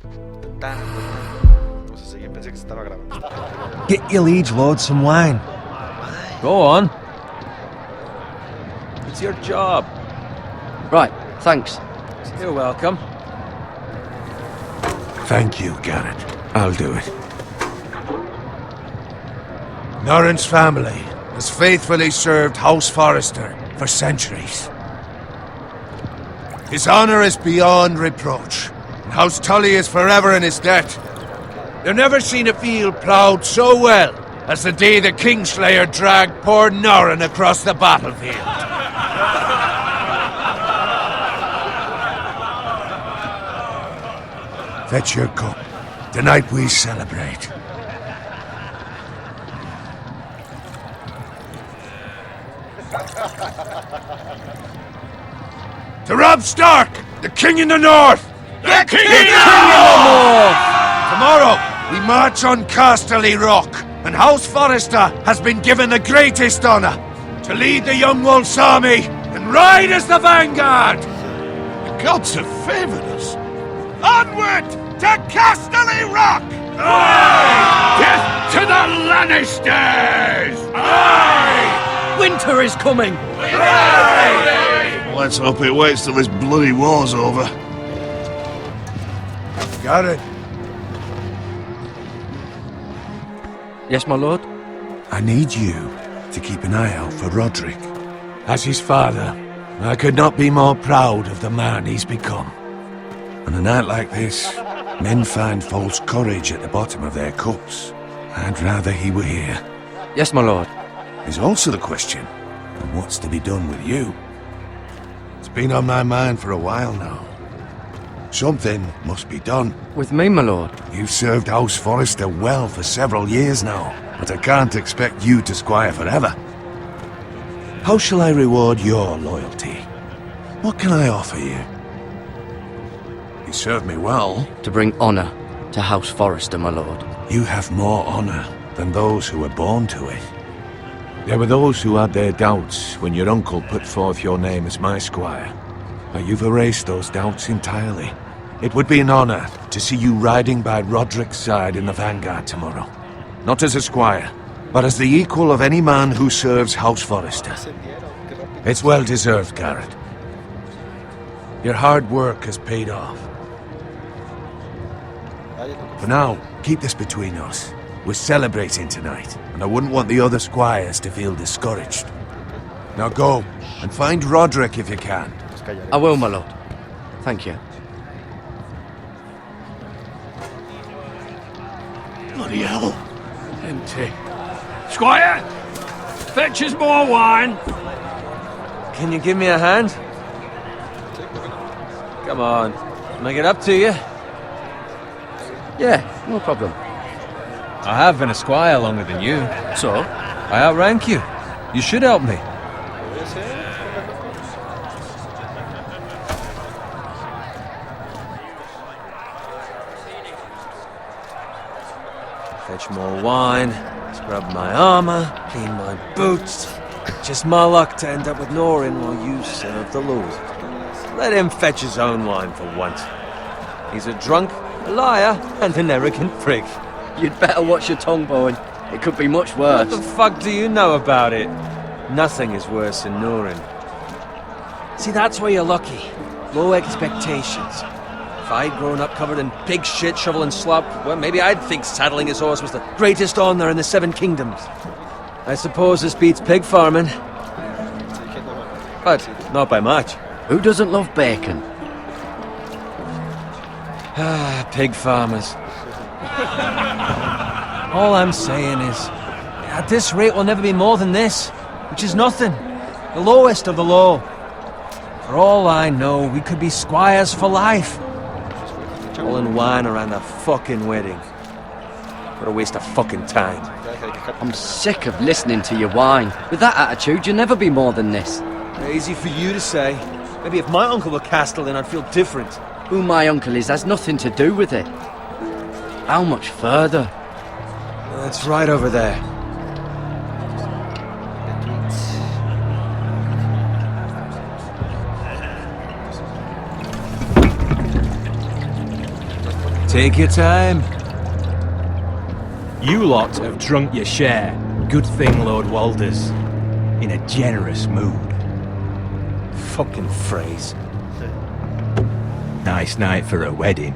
No sé, seguí, pensé que se estaba grabando. Get your liege lord some wine. Go on. It's your job. Right, thanks. You're welcome. Thank you, Garrett. I'll do it. Norrin's family has faithfully served House Forrester for centuries. His honor is beyond reproach, and House Tully is forever in his debt. They've never seen a field ploughed so well as the day the Kingslayer dragged poor Norrin across the battlefield. Fetch your cup. Tonight we celebrate. To Robb Stark, the King in the North! The King in the North! Tomorrow, we march on Casterly Rock, and House Forrester has been given the greatest honor to lead the Young Wolf's army and ride as the vanguard! The gods have favored us. Onward to Casterly Rock! Aye! Death to the Lannisters! Aye! Winter is coming! Aye! Let's hope it waits till this bloody war's over. Got it. Yes, my lord? I need you to keep an eye out for Roderick. As his father, I could not be more proud of the man he's become. On a night like this, men find false courage at the bottom of their cups. I'd rather he were here. Yes, my lord. There's also the question of what's to be done with you. It's been on my mind for a while now. Something must be done. With me, my lord? You've served House Forrester well for several years now, but I can't expect you to squire forever. How shall I reward your loyalty? What can I offer you? You served me well. To bring honor to House Forrester, my lord. You have more honor than those who were born to it. There were those who had their doubts when your uncle put forth your name as my squire. But you've erased those doubts entirely. It would be an honor to see you riding by Roderick's side in the vanguard tomorrow. Not as a squire, but as the equal of any man who serves House Forrester. It's well deserved, Garrett. Your hard work has paid off. For now, keep this between us. We're celebrating tonight, and I wouldn't want the other squires to feel discouraged. Now go, and find Roderick if you can. I will, my lord. Thank you. Bloody hell. Empty. Squire! Fetch us more wine! Can you give me a hand? Come on. Make it up to you. Yeah, no problem. I have been a squire longer than you. So? I outrank you. You should help me. Fetch more wine, scrub my armor, clean my boots. Just my luck to end up with Norrin while you serve the Lord. Let him fetch his own wine for once. He's a drunk, a liar, and an arrogant prick. You'd better watch your tongue, Bowen. It could be much worse. What the fuck do you know about it? Nothing is worse than Norrin. See, that's where you're lucky. Low expectations. If I'd grown up covered in pig shit, shovel and slop, well, maybe I'd think saddling his horse was the greatest honor in the Seven Kingdoms. I suppose this beats pig farming. But not by much. Who doesn't love bacon? Ah, pig farmers. All I'm saying is, at this rate we'll never be more than this, which is nothing. The lowest of the low. For all I know, we could be squires for life. All in wine around a fucking wedding. What a waste of fucking time. I'm sick of listening to your whine. With that attitude, you'll never be more than this. Easy for you to say. Maybe if my uncle were Castellan, I'd feel different. Who my uncle is has nothing to do with it. How much further? It's right over there. Take your time. You lot have drunk your share. Good thing Lord Walder's in a generous mood. Fucking phrase. Nice night for a wedding.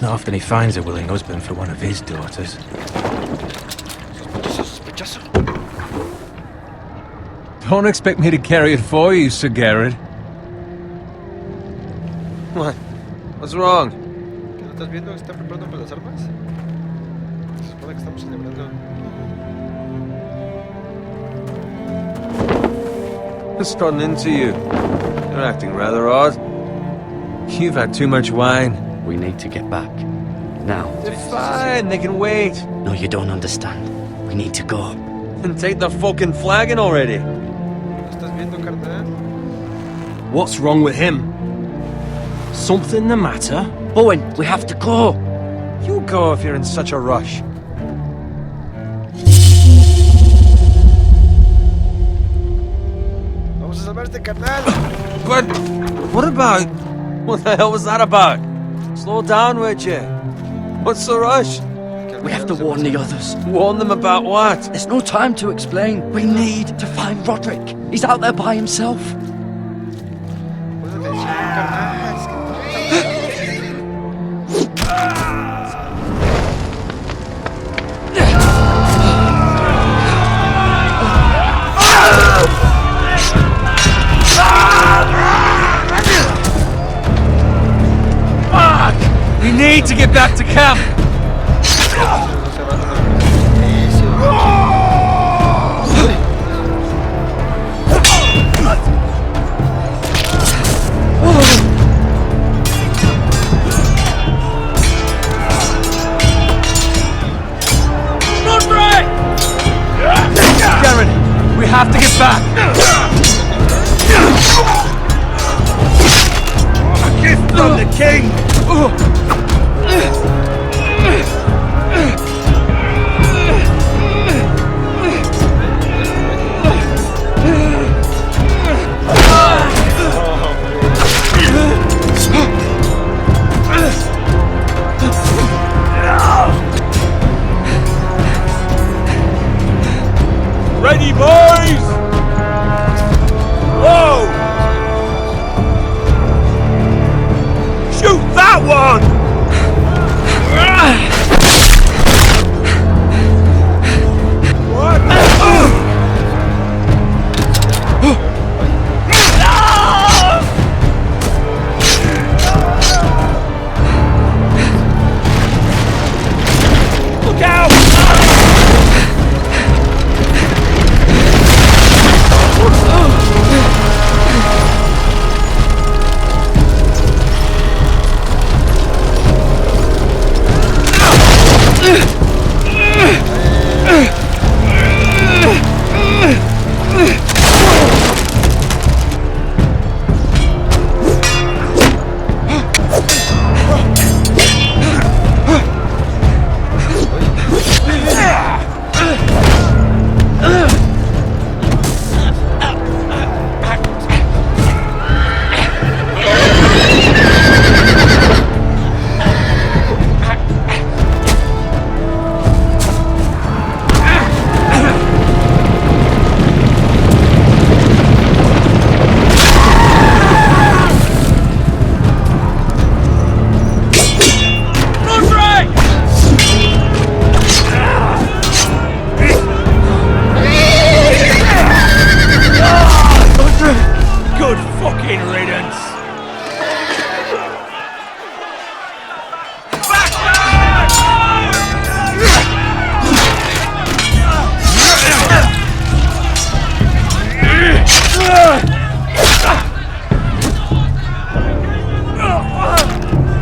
Not often he finds a willing husband for one of his daughters. Sospechoso. Don't expect me to carry it for you, Sir Garrett. What? What's wrong? ¿Qué no estás viendo? ¿Están preparando para las armas? Se supone que estamos celebrando. What's gotten into you? You're acting rather odd. You've had too much wine. We need to get back. Now. They're fine, they can wait. No, you don't understand. We need to go. And take the fucking flagon already. ¿No estás viendo, carnal? What's wrong with him? Something the matter? Owen, we have to go. You go if you're in such a rush. Vamos a salvar este carnal. But what about... What the hell was that about? Slow down, would you? What's the rush? We have to warn the others. Warn them about what? There's no time to explain. We need to find Roderick. He's out there by himself. Pon atención, carnal. Es que We need to get back to camp! Garen, we have to get back! A gift from the king! Ready, boys! Whoa! Shoot that one! Look out!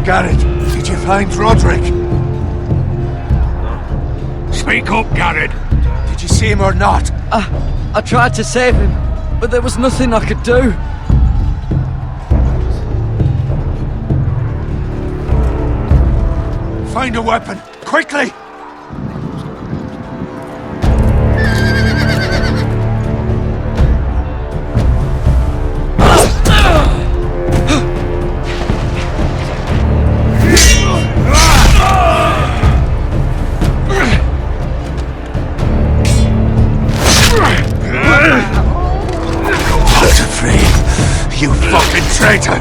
Garrett, did you find Roderick? Speak up, Garrett. Did you see him or not? I tried to save him, but there was nothing I could do. Find a weapon, quickly! traitor!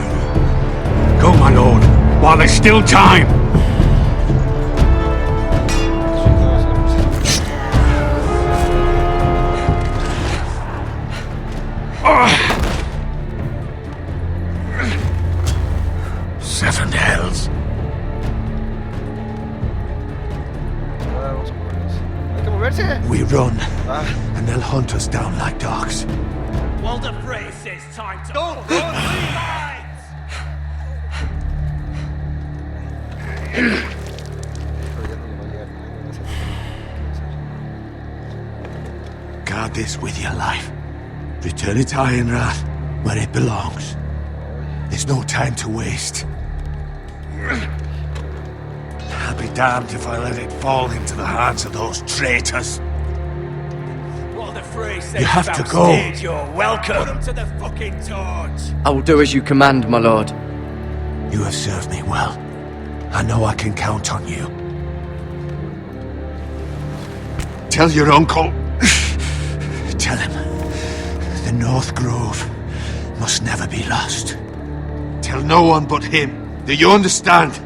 Go, my lord, while there's still time! Seven hells. Vamos a movernos. Hay que moverse. We run, Ah, and they'll hunt us down like dogs. Walder Frey says time to... Don't run, Levites! pero ya no nos va a llegar. No sé qué Guard this with your life. Return it to Ironrath, where it belongs. There's no time to waste. I'll be damned if I let it fall into the hands of those traitors. Walder Frey says You have to thou go. stayed, you're welcome. Put him to the fucking torch. I will do as you command, my lord. You have served me well. I know I can count on you. Tell your uncle. Tell him. The North Grove must never be lost. Tell no one but him. Do you understand?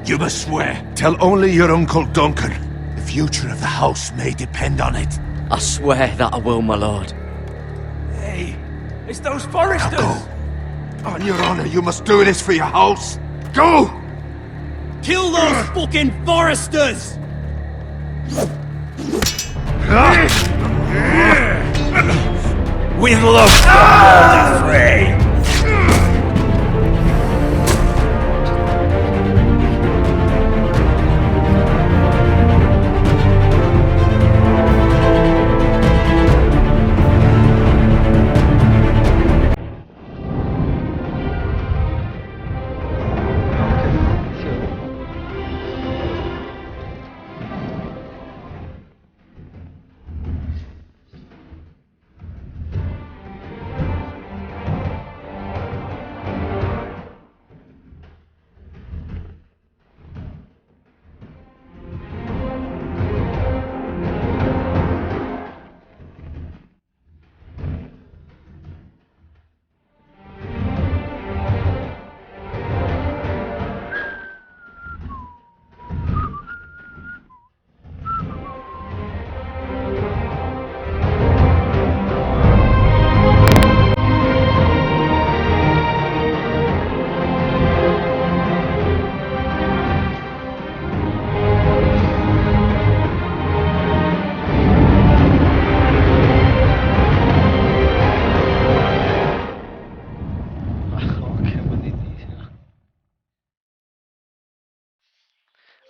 You must swear. Tell only your Uncle Duncan. The future of the house may depend on it. I swear that I will, my lord. Hey, it's those Now foresters. go. On your honor, you must do this for your house. Go! Kill those fucking foresters. With love, Walder Frey.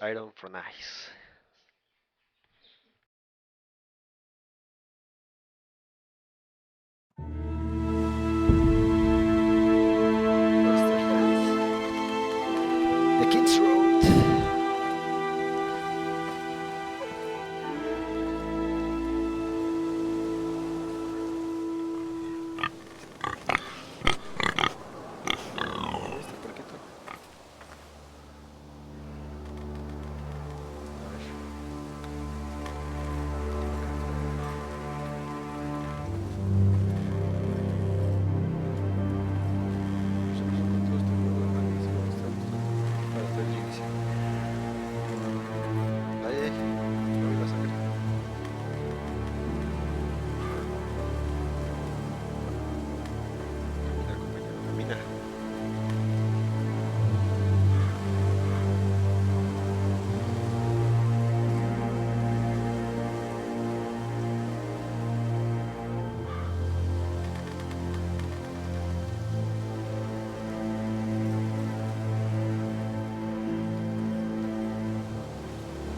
Iron for nice. The King's Road. Este porquito. A ver.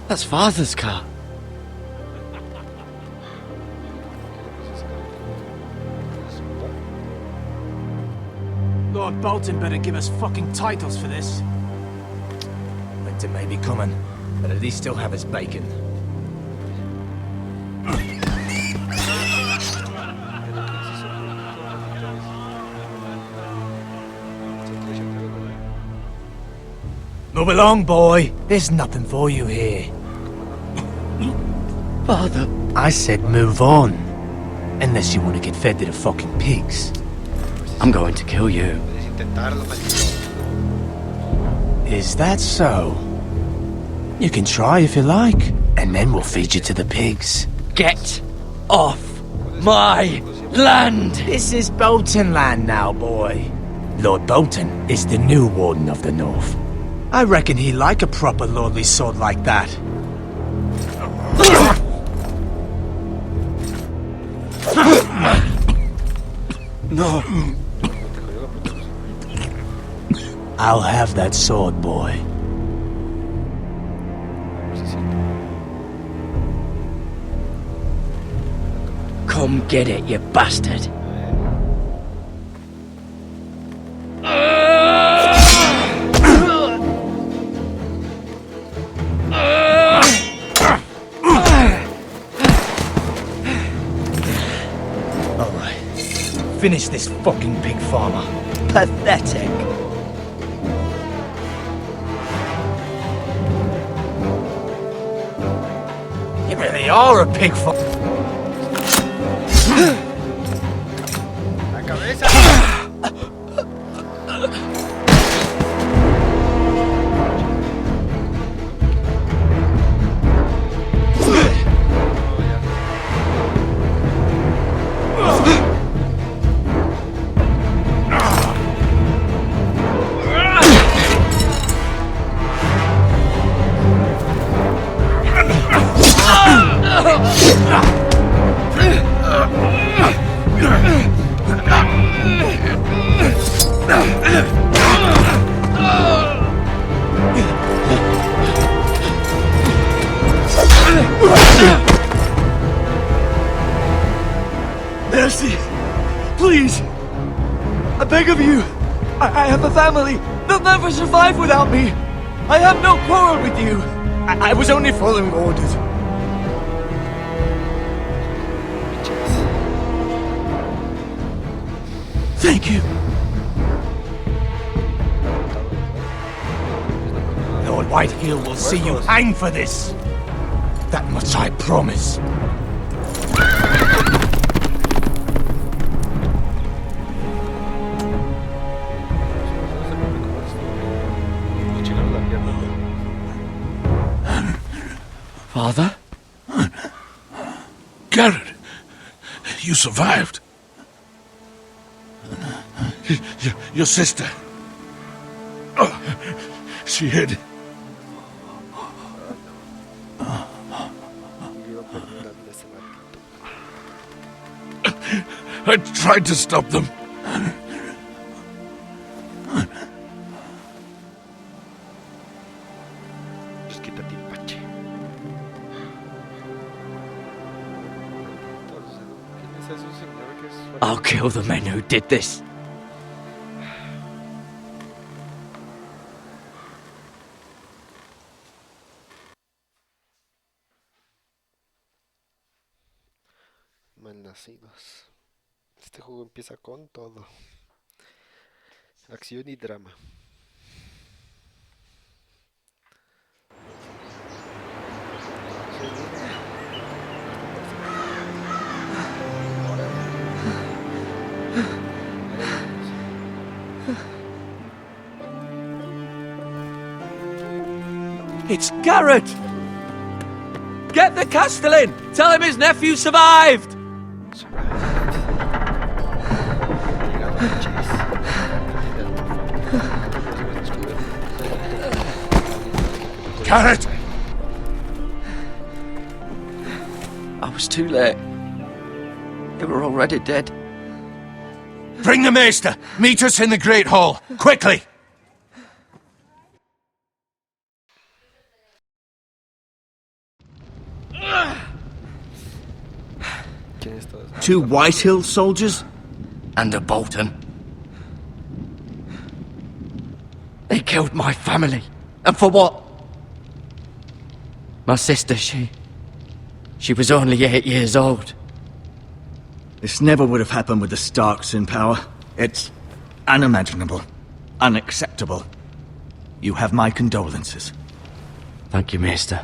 That's father's car. Lord Bolton better give us fucking titles for this. Winter may be coming, but at least still have his bacon. Move along, boy. There's nothing for you here. Father, I said move on. Unless you want to get fed to the fucking pigs. I'm going to kill you. intentarlo, maldito. Is that so? You can try if you like, and then we'll feed you to the pigs. Get off my land! This is Bolton land now, boy. Lord Bolton is the new Warden of the North. I reckon he'd like a proper lordly sword like that. No. I'll have that sword, boy. Come get it, you bastard. Alright. Finish this fucking pig farmer. Pathetic. You really are a pig farmer. La cabeza. Mercy! Please! I beg of you! I have a family! They'll never survive without me! I have no quarrel with you! I was only following orders. Thank you. Lord Whitehill will see you hang for this! That much I promise. Father? Garrett, you survived. Your sister. Oh, she hid. I tried to stop them. Pues quítate, Pache. Entonces, ¿quién es ese señor que es? I'll kill the men who did this. Malnacidos. Este juego empieza con todo. Acción y drama. It's Garrett! Get the Castellan! Tell him his nephew survived! Garrett! I was too late. They were already dead. Bring the maester! Meet us in the Great Hall! Quickly! Two Whitehill soldiers? And a Bolton. They killed my family. And for what? My sister, she was only 8 years old. This never would have happened with the Starks in power. It's unimaginable. Unacceptable. You have my condolences. Thank you, Maester.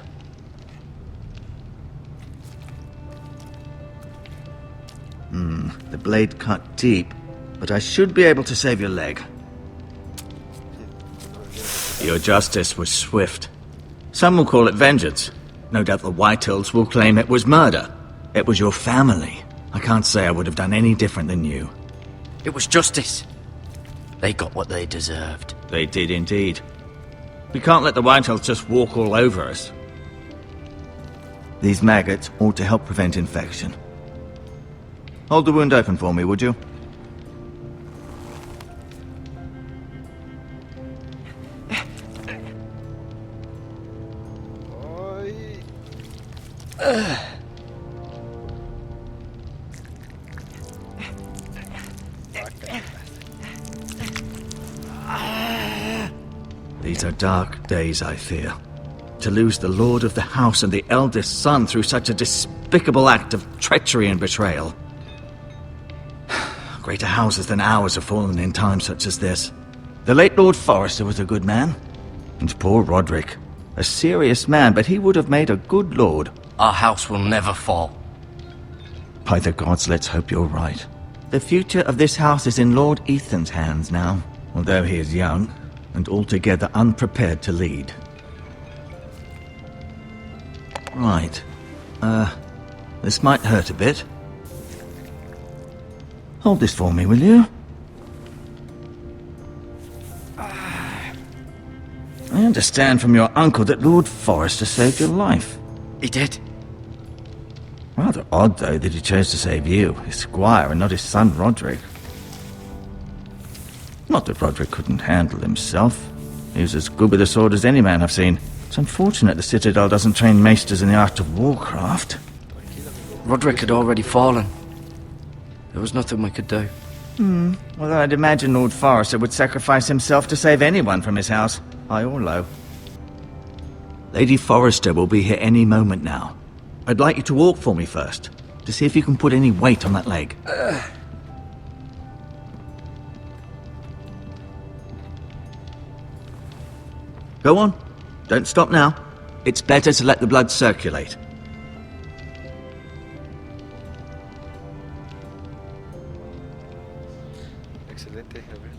The blade cut deep, but I should be able to save your leg. Your justice was swift. Some will call it vengeance. No doubt the Whitehills will claim it was murder. It was your family. I can't say I would have done any different than you. It was justice. They got what they deserved. They did indeed. We can't let the Whitehills just walk all over us. These maggots ought to help prevent infection. Hold the wound open for me, would you? These are dark days, I fear. To lose the lord of the house and the eldest son through such a despicable act of treachery and betrayal. Greater houses than ours have fallen in times such as this. The late Lord Forrester was a good man. And poor Roderick. A serious man, but he would have made a good lord. Our house will never fall. By the gods, let's hope you're right. The future of this house is in Lord Ethan's hands now, although he is young and altogether unprepared to lead. Right. This might hurt a bit. Hold this for me, will you? I understand from your uncle that Lord Forrester saved your life. He did. Rather odd, though, that he chose to save you, his squire, and not his son Roderick. Not that Roderick couldn't handle himself. He was as good with a sword as any man I've seen. It's unfortunate the Citadel doesn't train maesters in the art of warcraft. Roderick had already fallen. There was nothing we could do. Although I'd imagine Lord Forrester would sacrifice himself to save anyone from his house, high or low. Lady Forrester will be here any moment now. I'd like you to walk for me first, to see if you can put any weight on that leg. Go on. Don't stop now. It's better to let the blood circulate. Excelente, a ver.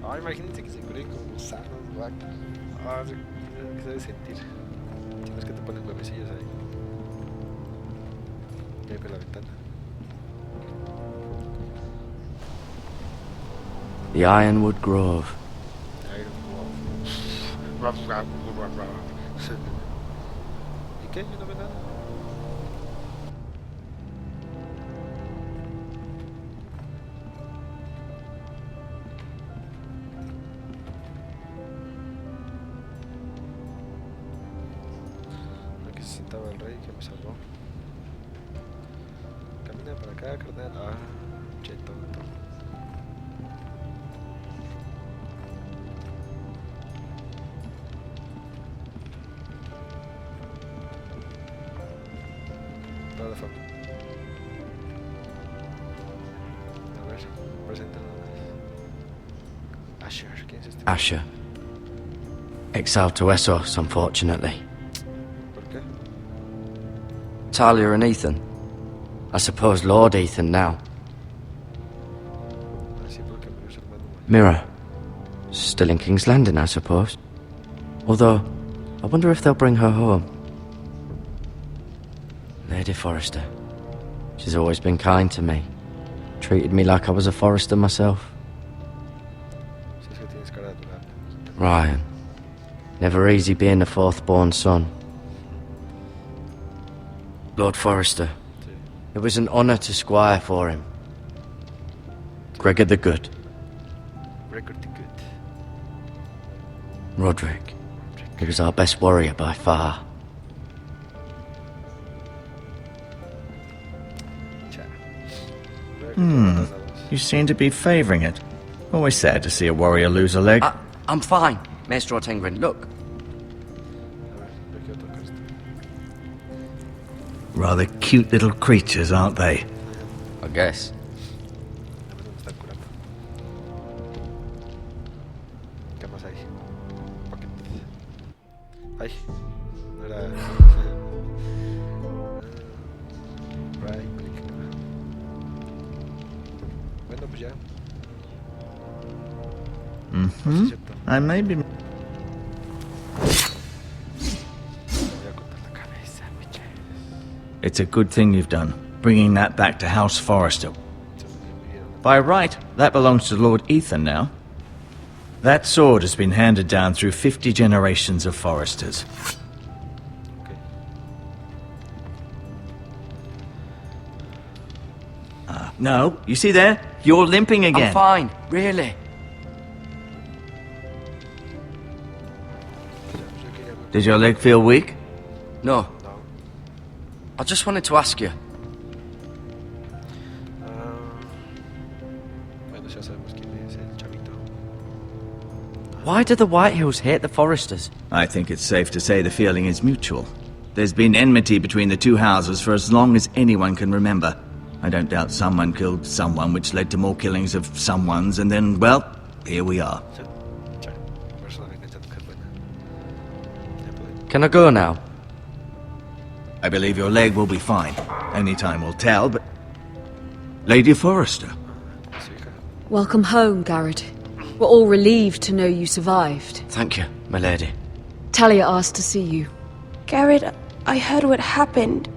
Ah, imagínate que se curen con gusanos, vacas. Ah, ¿qué se debe sentir? Tienes que te ponen huevecillos ahí. Y ahí por la ventana. The Ironwood Grove. ¿Y qué? Yo no veo nada. Aquí se sentaba el rey que me salvó. Camina para acá, carnal. Ah, che tonto. Toda la familia. A ver, preséntanos. Asher, ¿quién es este? Asher. Exiled to Essos, unfortunately. ¿Por qué? Talia and Ethan. I suppose Lord Ethan now. Así porque murió su hermano. Mira. Still in King's Landing, I suppose. Although, I wonder if they'll bring her home. Lady Forrester. She's always been kind to me. Treated me like I was a Forrester myself. Si es que tienes cara de adorable. Ryan. Never easy being the fourth-born son. Lord Forrester. Sí. It was an honour to squire for him. Gregor the Good. Record good. Roderick. He was our best warrior by far. Cha. You seem to be favouring it. Always sad to see a warrior lose a leg. I'm fine, Maestro Tengrin. Look. A ver, yo quiero tocar esto. Rather cute little creatures, aren't they? I guess. A ver dónde están curando. ¿Qué más hay? Pocket. Ay, no era. Right click. Bueno, pues ya. Sí, es cierto. I may be... voy a cortar la cabeza, bitches. It's a good thing you've done, bringing that back to House Forrester. By right, that belongs to Lord Ethan now. That sword has been handed down through 50 generations of Forresters. Okay. No, you see there? You're limping again. I'm fine, really. Did your leg feel weak? No. No. I just wanted to ask you. Bueno, ya sabemos quién es el chavito. Why do the Whitehills hate the Forresters? I think it's safe to say the feeling is mutual. There's been enmity between the two houses for as long as anyone can remember. I don't doubt someone killed someone, which led to more killings of someones, and then, well, here we are. Can I go now? I believe your leg will be fine. Only time will tell, but... Lady Forrester. Welcome home, Garrett. We're all relieved to know you survived. Thank you, my lady. Talia asked to see you. Garrett, I heard what happened.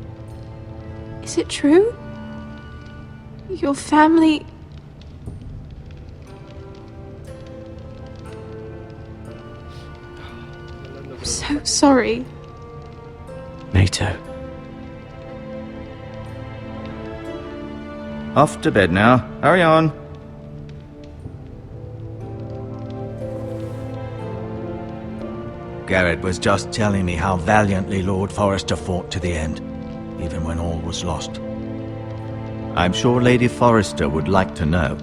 Is it true? Your family... I'm so sorry. Me too. Off to bed now. Hurry on. Garrett was just telling me how valiantly Lord Forrester fought to the end, even when all was lost. I'm sure Lady Forrester would like to know.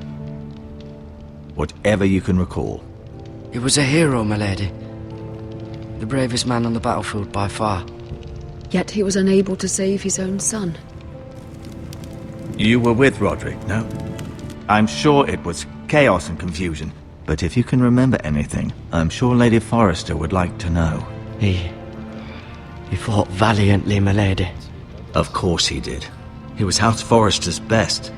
Whatever you can recall. He was a hero, my lady. The bravest man on the battlefield by far. Yet he was unable to save his own son. You were with Roderick, no? I'm sure it was chaos and confusion, but if you can remember anything, I'm sure Lady Forrester would like to know. He fought valiantly, my lady. Of course he did. He was House Forrester's best.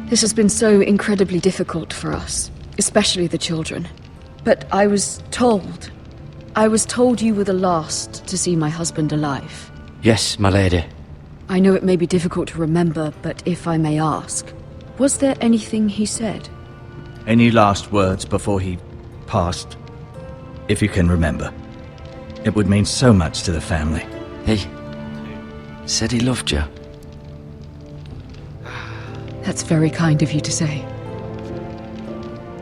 This has been so incredibly difficult for us, especially the children. But I was told you were the last to see my husband alive. Yes, my lady. I know it may be difficult to remember, but if I may ask, was there anything he said? Any last words before he passed? If you can remember. It would mean so much to the family. He said he loved you. That's very kind of you to say.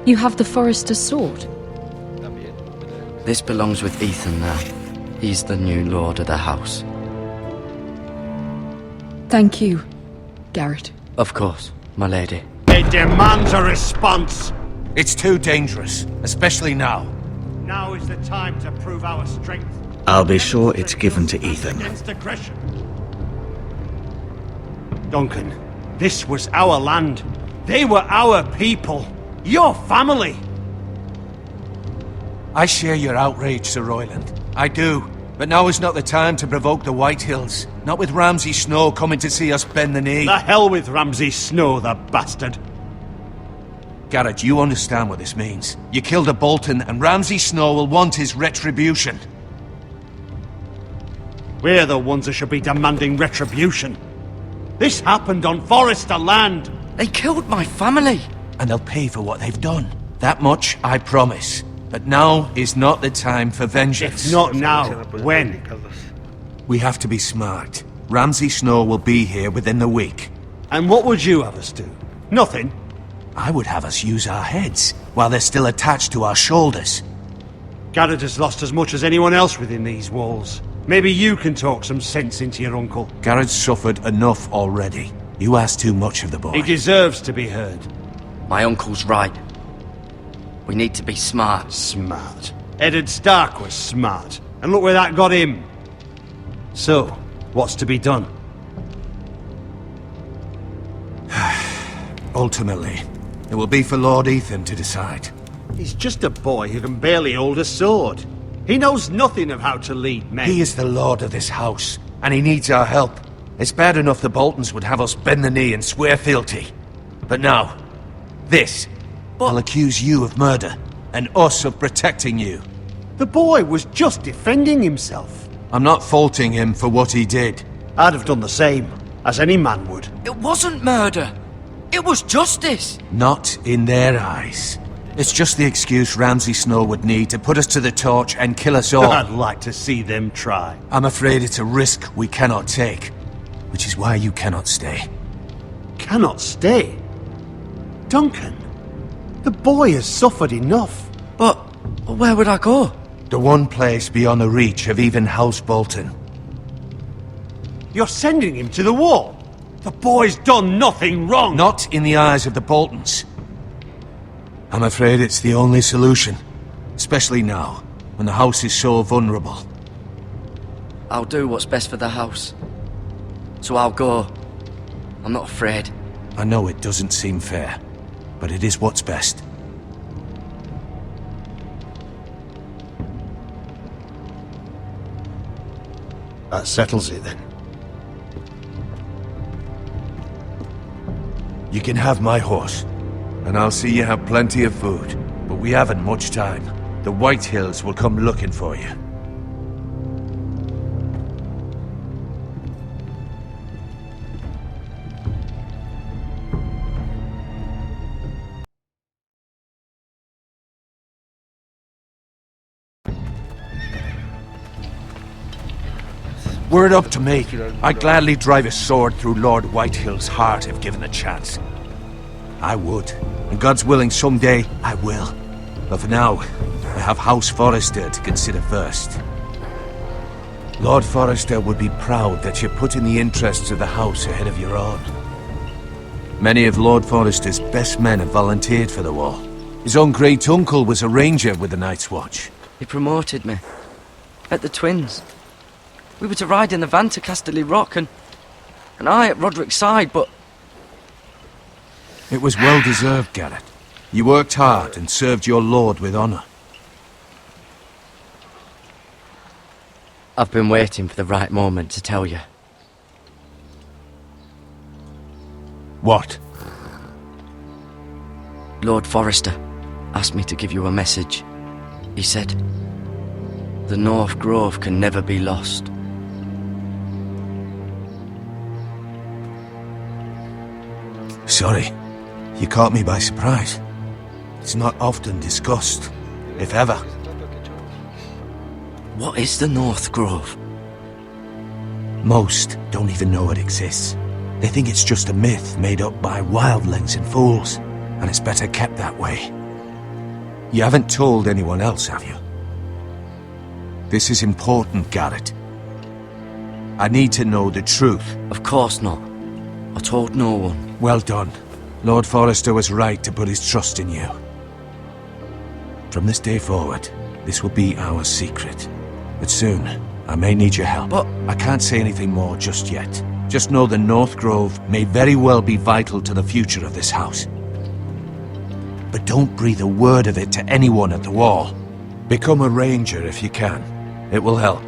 You have the Forrester's sword. This belongs with Ethan now. He's the new lord of the house. Thank you, Garrett. Of course, my lady. It demands a response. It's too dangerous, especially now. Now is the time to prove our strength. I'll be sure it's given to Ethan. Against aggression. Duncan, this was our land. They were our people. Your family. I share your outrage, Sir Royland. I do. But now is not the time to provoke the Whitehills. Not with Ramsay Snow coming to see us bend the knee. The hell with Ramsay Snow, the bastard. Garrett, you understand what this means. You killed a Bolton, and Ramsay Snow will want his retribution. We're the ones that should be demanding retribution. This happened on Forrester land. They killed my family. And they'll pay for what they've done. That much, I promise. But now is not the time for vengeance. If not now, when? We have to be smart. Ramsay Snow will be here within the week. And what would you have us do? Nothing? I would have us use our heads, while they're still attached to our shoulders. Garrett has lost as much as anyone else within these walls. Maybe you can talk some sense into your uncle. Garrett's suffered enough already. You ask too much of the boy. He deserves to be heard. My uncle's right. We need to be smart. Smart. Eddard Stark was smart. And look where that got him. So, what's to be done? Ultimately, it will be for Lord Ethan to decide. He's just a boy who can barely hold a sword. He knows nothing of how to lead men. He is the lord of this house, and he needs our help. It's bad enough the Boltons would have us bend the knee and swear fealty. But now, this. I'll accuse you of murder, and us of protecting you. The boy was just defending himself. I'm not faulting him for what he did. I'd have done the same, as any man would. It wasn't murder. It was justice. Not in their eyes. It's just the excuse Ramsay Snow would need to put us to the torch and kill us all. I'd like to see them try. I'm afraid it's a risk we cannot take, which is why you cannot stay. Cannot stay? Duncan, the boy has suffered enough. But where would I go? The one place beyond the reach of even House Bolton. You're sending him to the wall? The boy's done nothing wrong! Not in the eyes of the Boltons. I'm afraid it's the only solution. Especially now, when the house is so vulnerable. I'll do what's best for the house. So I'll go. I'm not afraid. I know it doesn't seem fair, but it is what's best. That settles it then. You can have my horse, and I'll see you have plenty of food. But we haven't much time. The White Hills will come looking for you. Were it up to me, I'd gladly drive a sword through Lord Whitehill's heart if given the chance. I would, and God's willing someday I will. But for now, I have House Forrester to consider first. Lord Forrester would be proud that you put in the interests of the house ahead of your own. Many of Lord Forrester's best men have volunteered for the war. His own great-uncle was a ranger with the Night's Watch. He promoted me. At the Twins. We were to ride in the van to Casterly Rock, and I at Roderick's side, but... It was well-deserved, Garrett. You worked hard and served your lord with honor. I've been waiting for the right moment to tell you. What? Lord Forrester asked me to give you a message. He said, the North Grove can never be lost. Sorry, you caught me by surprise. It's not often discussed, if ever. What is the North Grove? Most don't even know it exists. They think it's just a myth made up by wildlings and fools, and it's better kept that way. You haven't told anyone else, have you? This is important, Garrett. I need to know the truth. Of course not. I told no one. Well done. Lord Forrester was right to put his trust in you. From this day forward, this will be our secret. But soon, I may need your help. But I can't say anything more just yet. Just know the North Grove may very well be vital to the future of this house. But don't breathe a word of it to anyone at the wall. Become a ranger if you can. It will help.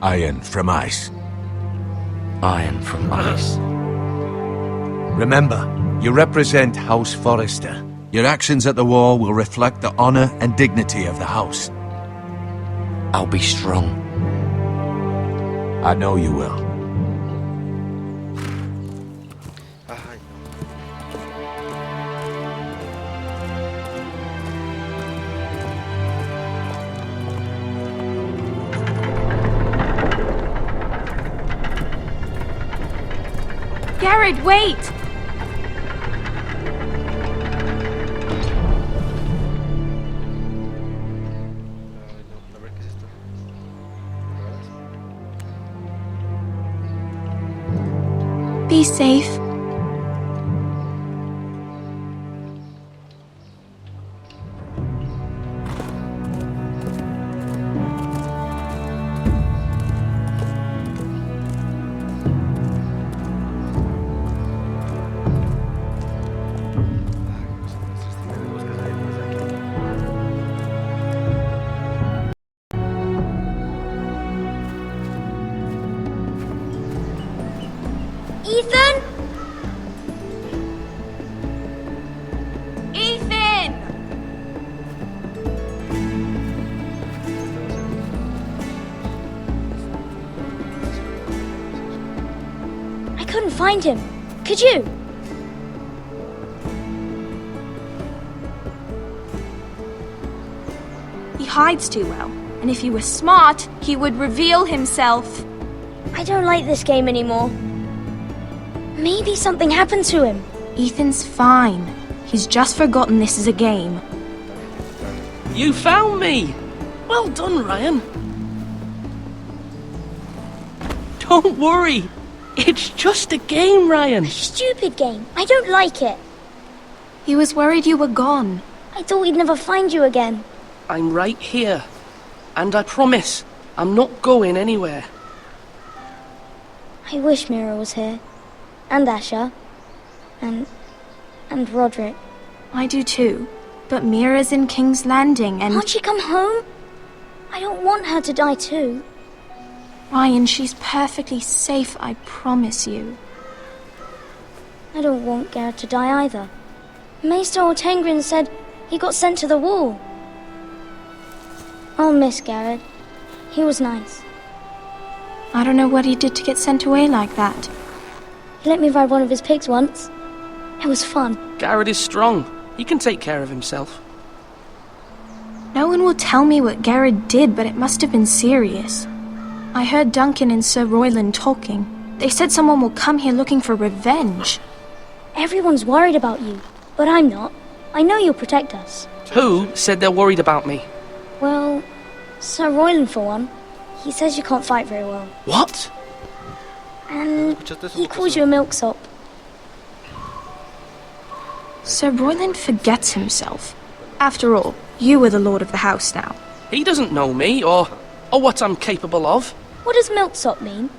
Iron from ice. Iron from ice. Remember, you represent House Forrester. Your actions at the war will reflect the honor and dignity of the house. I'll be strong. I know you will. Garrett, wait! Be safe. couldn't find him. Could you? He hides too well, and if he were smart, he would reveal himself. I don't like this game anymore. Maybe something happened to him. Ethan's fine. He's just forgotten this is a game. You found me! Well done, Ryan. Don't worry. It's just a game, Ryan. Stupid game. I don't like it. He was worried you were gone. I thought we'd never find you again. I'm right here. And I promise, I'm not going anywhere. I wish Mira was here. And Asher. And Roderick. I do too. But Mira's in King's Landing and... Can't she come home? I don't want her to die too. Ryan, she's perfectly safe, I promise you. I don't want Garrett to die either. Maester Ortengrin said he got sent to the wall. I'll miss Garrett. He was nice. I don't know what he did to get sent away like that. He let me ride one of his pigs once. It was fun. Garrett is strong. He can take care of himself. No one will tell me what Garrett did, but it must have been serious. I heard Duncan and Sir Royland talking. They said someone will come here looking for revenge. Everyone's worried about you, but I'm not. I know you'll protect us. Who said they're worried about me? Well, Sir Royland for one. He says you can't fight very well. What? And he calls you a milksop. Sir Royland forgets himself. After all, you are the lord of the house now. He doesn't know me, or what I'm capable of. What does milksop mean?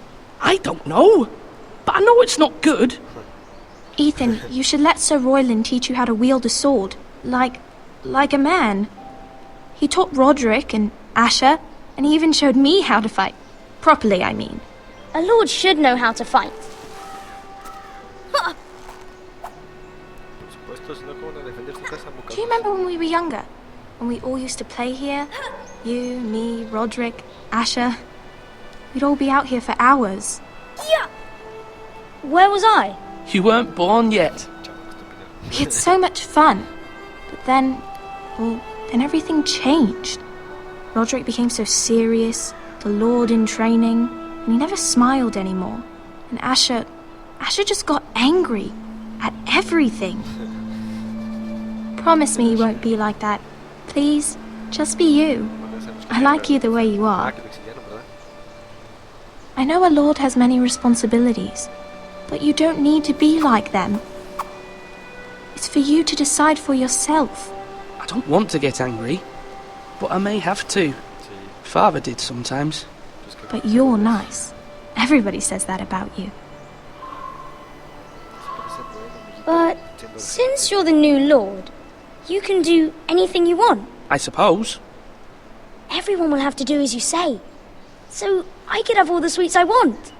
I don't know, but I know it's not good. Ethan, you should let Sir Royland teach you how to wield a sword. Like a man. He taught Roderick and Asher, and he even showed me how to fight. Properly, I mean. A lord should know how to fight. Do you remember when we were younger? When we all used to play here? You, me, Roderick, Asher. We'd all be out here for hours. Yeah. Where was I? You weren't born yet. We had so much fun. But then everything changed. Roderick became so serious, the Lord in training, and he never smiled anymore. And Asher just got angry at everything. Promise me you won't be like that. Please, just be you. I like you the way you are. I know a lord has many responsibilities, but you don't need to be like them. It's for you to decide for yourself. I don't want to get angry, but I may have to. Father did sometimes. But you're nice. Everybody says that about you. But since you're the new lord, you can do anything you want. I suppose. Everyone will have to do as you say. So I could have all the sweets I want.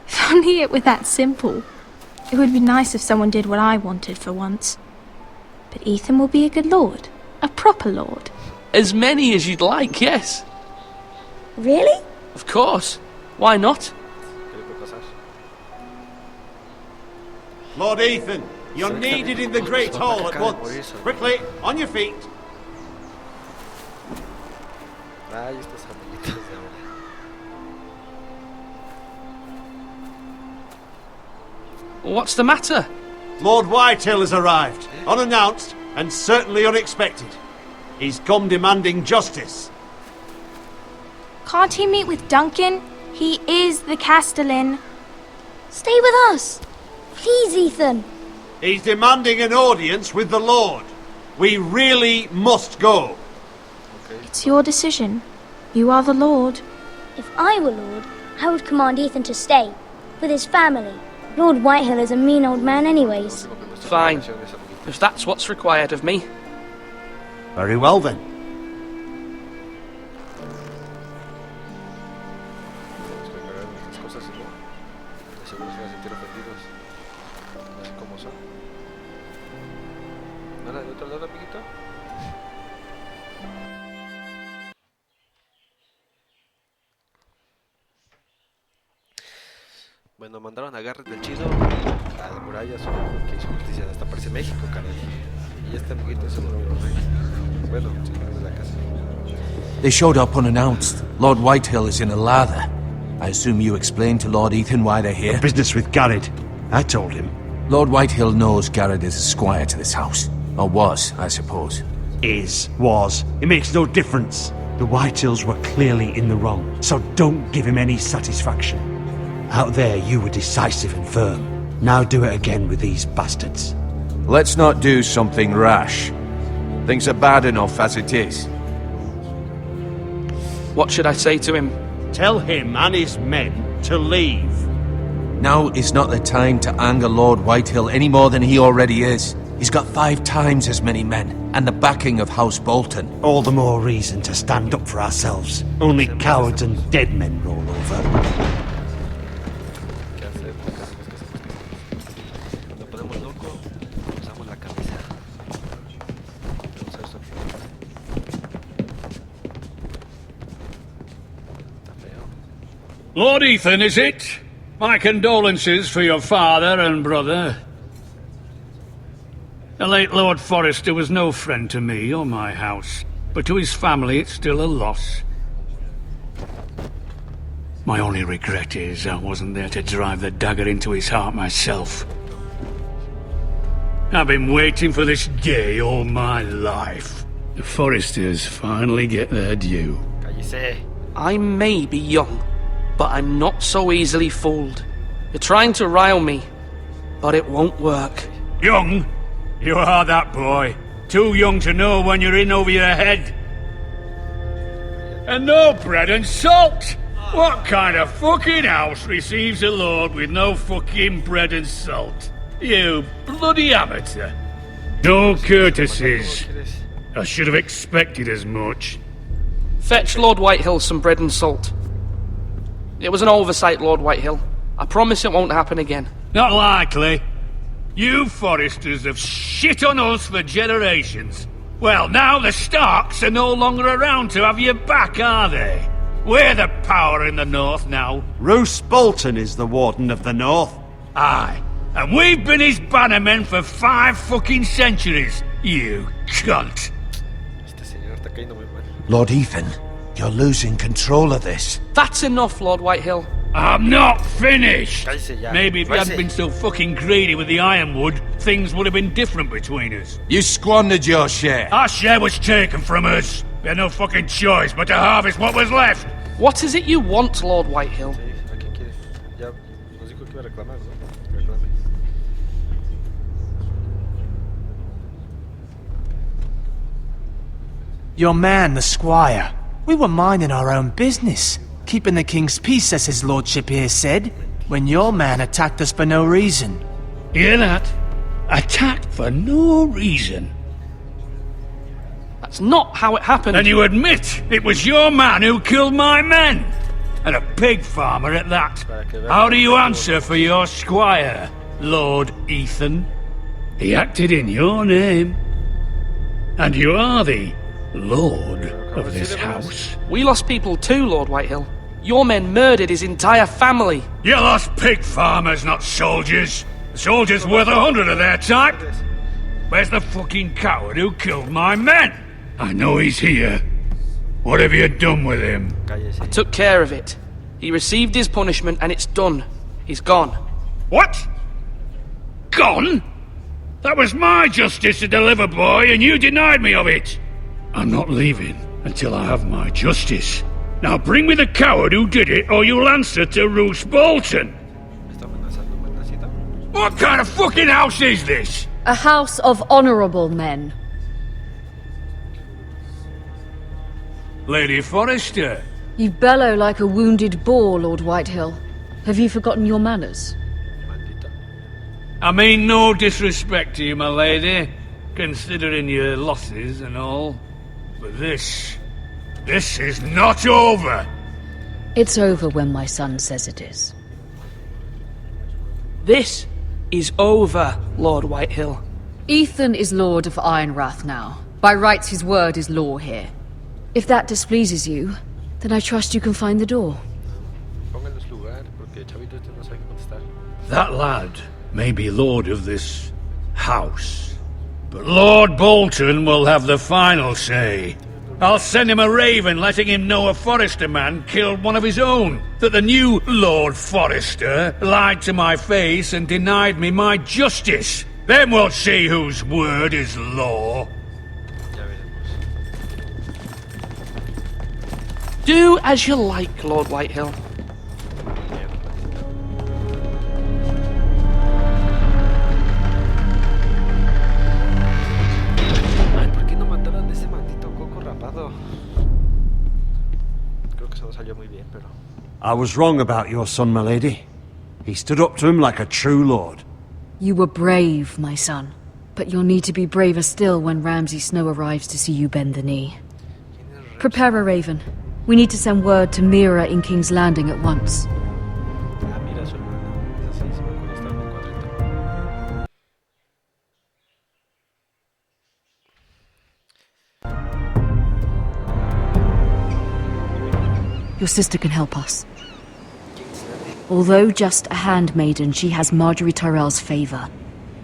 If only it were that simple. It would be nice if someone did what I wanted for once. But Ethan will be a good lord. A proper lord. As many as you'd like, yes. Really? Of course. Why not? Lord Ethan, you're needed in the Great Hall at once. Quickly, on your feet. What's the matter? Lord Whitetail has arrived, unannounced and certainly unexpected. He's come demanding justice. Can't he meet with Duncan? He is the Castellan. Stay with us. Please, Ethan. He's demanding an audience with the Lord. We really must go. It's your decision. You are the Lord. If I were Lord, I would command Ethan to stay, with his family. Lord Whitehill is a mean old man anyways. Fine. If that's what's required of me. Very well then. Bueno, mandaron a Garrett del Chido a la muralla sobre que hizo justicia. Hasta parece México, caray. Y este amiguito es el nuevo rey. Bueno, señor de la casa. They showed up unannounced. Lord Whitehill is in a lather. I assume you explained to Lord Ethan why they're here? Business with Garrett. I told him. Lord Whitehill knows Garrett is a squire to this house. Or was, I suppose. Was. It makes no difference. The Whitehills were clearly in the wrong, so don't give him any satisfaction. Out there, you were decisive and firm. Now do it again with these bastards. Let's not do something rash. Things are bad enough as it is. What should I say to him? Tell him and his men to leave. Now is not the time to anger Lord Whitehill any more than he already is. He's got 5 times as many men, and the backing of House Bolton. All the more reason to stand up for ourselves. Only cowards and dead men roll over. Lord Ethan, is it? My condolences for your father and brother. The late Lord Forrester was no friend to me or my house, but to his family it's still a loss. My only regret is I wasn't there to drive the dagger into his heart myself. I've been waiting for this day all my life. The Forresters finally get their due. I may be young, but I'm not so easily fooled. You're trying to rile me, but it won't work. Young? You are that boy. Too young to know when you're in over your head. And no bread and salt! What kind of fucking house receives a lord with no fucking bread and salt? You bloody amateur. No courtesies. I should have expected as much. Fetch Lord Whitehill some bread and salt. It was an oversight, Lord Whitehill. I promise it won't happen again. Not likely. You Forresters have shit on us for generations. Well, now the Starks are no longer around to have your back, are they? We're the power in the north now. Roose Bolton is the Warden of the North. Aye. And we've been his bannermen for 5 fucking centuries, you cunt. Lord Ethan, you're losing control of this. That's enough, Lord Whitehill. I'm not finished! Maybe if you hadn't been so fucking greedy with the ironwood, things would have been different between us. You squandered your share. Our share was taken from us. We had no fucking choice but to harvest what was left. What is it you want, Lord Whitehill? Your man, the squire. We were minding our own business, keeping the king's peace, as his lordship here said, when your man attacked us for no reason. Hear that? Attacked for no reason. That's not how it happened. And you admit it was your man who killed my men? And a pig farmer at that. How do you answer for your squire, Lord Ethan? He acted in your name. And you are the lord of this house. We lost people too, Lord Whitehill. Your men murdered his entire family. You lost pig farmers, not soldiers. The soldiers worth 100 of their type. Where's the fucking coward who killed my men? I know he's here. What have you done with him? I took care of it. He received his punishment and it's done. He's gone. What? Gone? That was my justice to deliver, boy, and you denied me of it. I'm not leaving until I have my justice. Now bring me the coward who did it, or you'll answer to Roose Bolton. What kind of fucking house is this? A house of honorable men. Lady Forrester. You bellow like a wounded boar, Lord Whitehill. Have you forgotten your manners? I mean no disrespect to you, my lady, considering your losses and all. But this is not over. It's over when my son says it is. This is over, Lord Whitehill. Ethan is Lord of Ironrath now. By rights, his word is law here. If that displeases you, then I trust you can find the door. That lad may be lord of this house, but Lord Bolton will have the final say. I'll send him a raven letting him know a Forrester man killed one of his own, that the new Lord Forrester lied to my face and denied me my justice. Then we'll see whose word is law. Do as you like, Lord Whitehill. Ay, ¿por qué no mataron a ese maldito coco rapado? Creo que eso no salió muy bien, pero... I was wrong about your son, my lady. He stood up to him like a true lord. You were brave, my son. But you'll need to be braver still when Ramsay Snow arrives to see you bend the knee. Prepare a raven. We need to send word to Mira in King's Landing at once. Ah, mira su hermana. Esa sí, se me acuerdo, estaba en el cuadrito. Your sister can help us. Although just a handmaiden, she has Marjorie Tyrell's favour.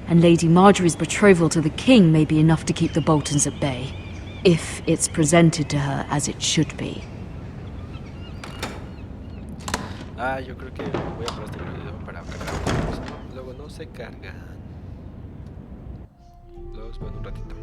And Lady Marjorie's betrothal to the king may be enough to keep the Boltons at bay. If it's presented to her as it should be. Ah, yo creo que voy a poner este video para cargar. Luego no se cargan. Luego espero un ratito.